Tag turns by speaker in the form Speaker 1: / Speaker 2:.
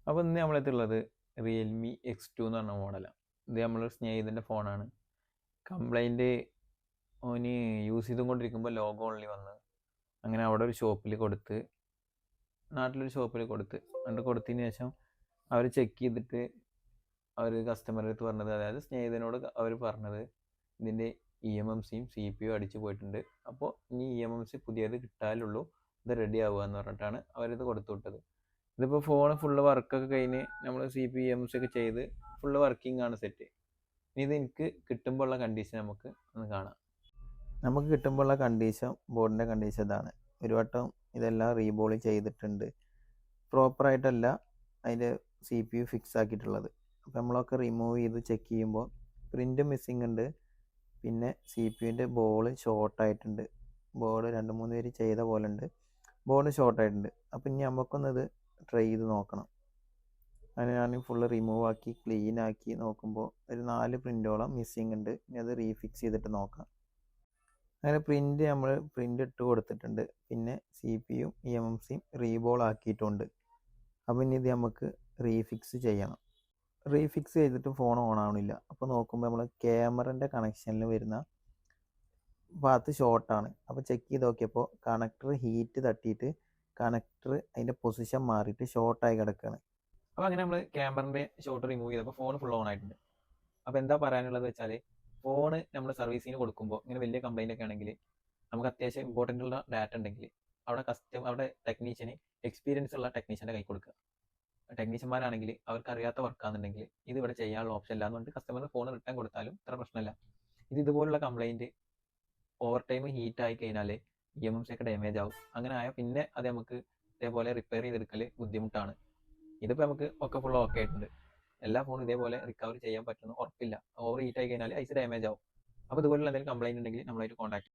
Speaker 1: അപ്പോൾ ഇന്ന് നമ്മളെടുത്തുള്ളത് Realme X2 എന്ന് പറഞ്ഞ മോഡലാണ്. ഇത് നമ്മളൊരു സ്നേഹിതൻ്റെ ഫോണാണ്. കംപ്ലൈൻറ്റ് ഓന് യൂസ് ചെയ്തുകൊണ്ടിരിക്കുമ്പോൾ ലോഗോ ഓൺലി വന്ന് അങ്ങനെ അവിടെ ഒരു ഷോപ്പിൽ കൊടുത്ത്, നാട്ടിലൊരു ഷോപ്പിൽ കൊടുത്ത് കൊടുത്തതിന് ശേഷം അവർ ചെക്ക് ചെയ്തിട്ട് അവർ കസ്റ്റമറുടെ അടുത്ത് പറഞ്ഞത്, അതായത് സ്നേഹിതനോട് അവർ പറഞ്ഞത് ഇതിൻ്റെ EMMCയും CPU അടിച്ചു പോയിട്ടുണ്ട്. അപ്പോൾ ഇനി EMMC പുതിയത് കിട്ടാലുള്ളൂ, ഇത് റെഡി ആവുക എന്ന് പറഞ്ഞിട്ടാണ് അവരിത് കൊടുത്തു വിട്ടത്. ഇതിപ്പോൾ ഫോൺ ഫുള്ള് വർക്കൊക്കെ കഴിഞ്ഞ് നമ്മൾ CPU EMMC ഒക്കെ ചെയ്ത് ഫുള്ള് വർക്കിംഗ് ആണ് സെറ്റ്. ഇനി ഇത് എനിക്ക് കിട്ടുമ്പോൾ ഉള്ള കണ്ടീഷൻ നമുക്ക് ഒന്ന് കാണാം. നമുക്ക് കിട്ടുമ്പോൾ ഉള്ള കണ്ടീഷൻ, ബോർഡിൻ്റെ കണ്ടീഷൻ ഇതാണ്. ഒരു വട്ടം ഇതെല്ലാം റീബോൾ ചെയ്തിട്ടുണ്ട്. പ്രോപ്പറായിട്ടല്ല അതിൻ്റെ CPU ഫിക്സ് ആക്കിയിട്ടുള്ളത്. അപ്പോൾ നമ്മളൊക്കെ റിമൂവ് ചെയ്ത് ചെക്ക് ചെയ്യുമ്പോൾ പ്രിൻ്റ് മിസ്സിങ് ഉണ്ട്. പിന്നെ CPUൻ്റെ ബോൾ ഷോർട്ടായിട്ടുണ്ട്. ബോർഡ് 2-3 പേര് ചെയ്ത പോലെ ഉണ്ട്. ബോർഡ് ഷോർട്ടായിട്ടുണ്ട്. അപ്പോൾ ഇനി നമുക്കൊന്നത് ട്രൈ ചെയ്ത് നോക്കണം. അങ്ങനെ ഞാൻ ഫുള്ള് റിമൂവ് ആക്കി ക്ലീൻ ആക്കി നോക്കുമ്പോൾ ഒരു 4 പ്രിൻ്റോളം മിസ്സിങ് ഉണ്ട്. ഇനി അത് റീഫിക്സ് ചെയ്തിട്ട് നോക്കാം. അങ്ങനെ നമ്മൾ പ്രിൻ്റ് ഇട്ട് കൊടുത്തിട്ടുണ്ട്. പിന്നെ CPUയും EMMCയും റീബോൾ ആക്കിയിട്ടുണ്ട്. അപ്പോൾ ഇനി ഇത് നമുക്ക് റീഫിക്സ് ചെയ്യണം. റീഫിക്സ് ചെയ്തിട്ട് ഫോൺ ഓൺ ആവണില്ല. അപ്പോൾ നോക്കുമ്പോൾ നമ്മൾ ക്യാമറൻ്റെ കണക്ഷനിൽ വരുന്ന ഭാഗത്ത് ഷോർട്ടാണ്. അപ്പോൾ ചെക്ക് ചെയ്ത് നോക്കിയപ്പോൾ കണക്ടർ ഹീറ്റ് തട്ടിയിട്ട് കണക്ടർ അതിൻ്റെ പൊസിഷൻ മാറിയിട്ട് ഷോർട്ടായി കിടക്കുകയാണ്. അപ്പോൾ അങ്ങനെ നമ്മൾ ക്യാമറൻ്റെ ഷോർട്ട് റിമൂവ് ചെയ്തപ്പോൾ ഫോൺ ഫുൾ ഓൺ ആയിട്ടുണ്ട്. അപ്പോൾ എന്താ പറയാനുള്ളത് വെച്ചാൽ, ഫോണ് നമ്മൾ സർവീസിന് കൊടുക്കുമ്പോൾ ഇങ്ങനെ വലിയ കംപ്ലൈൻ്റ് ഒക്കെ ആണെങ്കിൽ, നമുക്ക് അത്യാവശ്യം ഇമ്പോർട്ടൻ്റ് ഉള്ള ഡാറ്റ ഉണ്ടെങ്കിൽ അവിടെ ടെക്നീഷ്യന്, എക്സ്പീരിയൻസ് ഉള്ള ടെക്നീഷ്യൻ്റെ കൈ കൊടുക്കുക. ടെക്നീഷ്യന്മാരാണെങ്കിൽ അവർക്ക് അറിയാത്ത വർക്കാണെന്നുണ്ടെങ്കിൽ ഇത് ഇവിടെ ചെയ്യാനുള്ള ഓപ്ഷൻ ഇല്ല എന്ന് പറഞ്ഞിട്ട് കസ്റ്റമറിന് ഫോൺ റിട്ടേൺ കൊടുത്താലും ഇത്ര പ്രശ്നമില്ല. ഇതുപോലുള്ള കംപ്ലൈൻറ്റ് ഓവർ ടൈം ഹീറ്റ് ആയി കഴിഞ്ഞാൽ EMMC ഒക്കെ ഡാമേജ് ആവും. അങ്ങനെ ആയാൽ പിന്നെ അത് നമുക്ക് ഇതേപോലെ റിപ്പയർ ചെയ്തെടുക്കൽ ബുദ്ധിമുട്ടാണ്. ഇതിപ്പോൾ നമുക്ക് ഒക്കെ ഫുൾ ഓക്കെ ആയിട്ടുണ്ട്. എല്ലാ ഫോണും ഇതേപോലെ റിക്കവർ ചെയ്യാൻ പറ്റുന്ന ഉറപ്പില്ല. ഓവർ ഹീറ്റ് ആയി കഴിഞ്ഞാൽ ഐസ് ഡാമേജ് ആവും. അപ്പോൾ ഇതുപോലുള്ള എന്തെങ്കിലും കംപ്ലൈൻറ്റ് ഉണ്ടെങ്കിൽ നമ്മളായിട്ട് കോൺടാക്ട്